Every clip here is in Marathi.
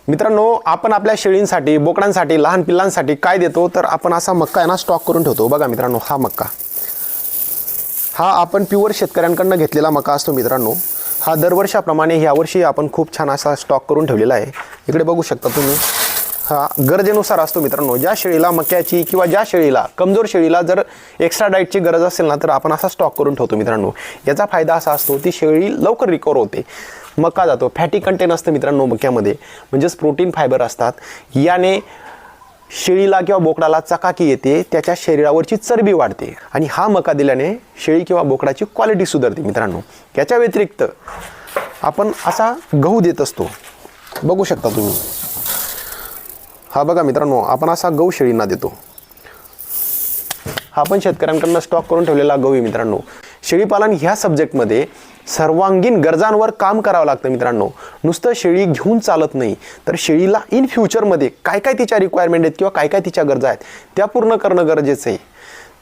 मित्रांनो, आपण आपल्या शेळींसाठी, बोकडांसाठी, लहान पिल्लांसाठी काय देतो तर आपण असा मक्का आहे ना स्टॉक करून ठेवतो। बघा मित्रांनो, हा मक्का, हा आपण प्युअर शेतकऱ्यांकडून घेतलेला मका असतो मित्रांनो। हा दरवर्षाप्रमाणे यावर्षी आपण खूप छान असा स्टॉक करून ठेवलेला आहे। इकडे बघू शकता तुम्ही, हा गरजेनुसार असतो मित्रांनो। ज्या शेळीला मक्याची किंवा ज्या शेळीला, कमजोर शेळीला जर एक्स्ट्रा डाएटची गरज असेल ना तर आपण असा स्टॉक करून ठेवतो मित्रांनो। याचा फायदा असा असतो ती शेळी लवकर रिकवर होते, मका जातो, फॅटी कंटेंट असतं मित्रांनो मक्यामध्ये, म्हणजेच प्रोटीन फायबर असतात। याने शेळीला किंवा बोकडाला चकाकी येते, त्याच्या शरीरावरची चरबी वाढते आणि हा मका दिल्याने शेळी किंवा बोकडाची क्वालिटी सुधारते मित्रांनो। याच्या व्यतिरिक्त आपण असा गहू देत असतो, बघू शकता तुम्ही, हा बघा मित्रांनो, आपण असा गहू शेळींना देतो। हा पण शेतकऱ्यांकडून स्टॉक करून ठेवलेला गहू आहे मित्रांनो। शेळीपालन ह्या सब्जेक्टमध्ये सर्वांगीण गरजांवर काम करावं लागतं मित्रांनो। नुसतं शेळी घेऊन चालत नाही, तर शेळीला इन फ्युचरमध्ये काय काय तिच्या रिक्वायरमेंट आहेत किंवा काय काय तिच्या गरजा आहेत त्या पूर्ण करणं गरजेचं आहे,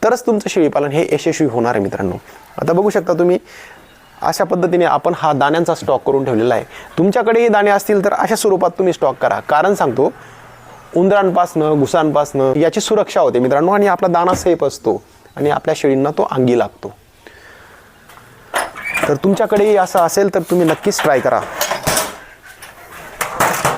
तरच तुमचं शेळीपालन हे यशस्वी होणार आहे मित्रांनो। आता बघू शकता तुम्ही, अशा पद्धतीने आपण हा दाण्यांचा स्टॉक करून ठेवलेला आहे। तुमच्याकडेही दाणे असतील तर अशा स्वरूपात तुम्ही स्टॉक करा, कारण सांगतो उंदरांपासनं, घुसांपासनं याची सुरक्षा होते मित्रांनो आणि आपला दाणा सेफ असतो आणि आपल्या शेळींना तो अंगी लागतो। तर तुमच्याकडेही असं असेल तर तुम्ही नक्कीच ट्राय करा।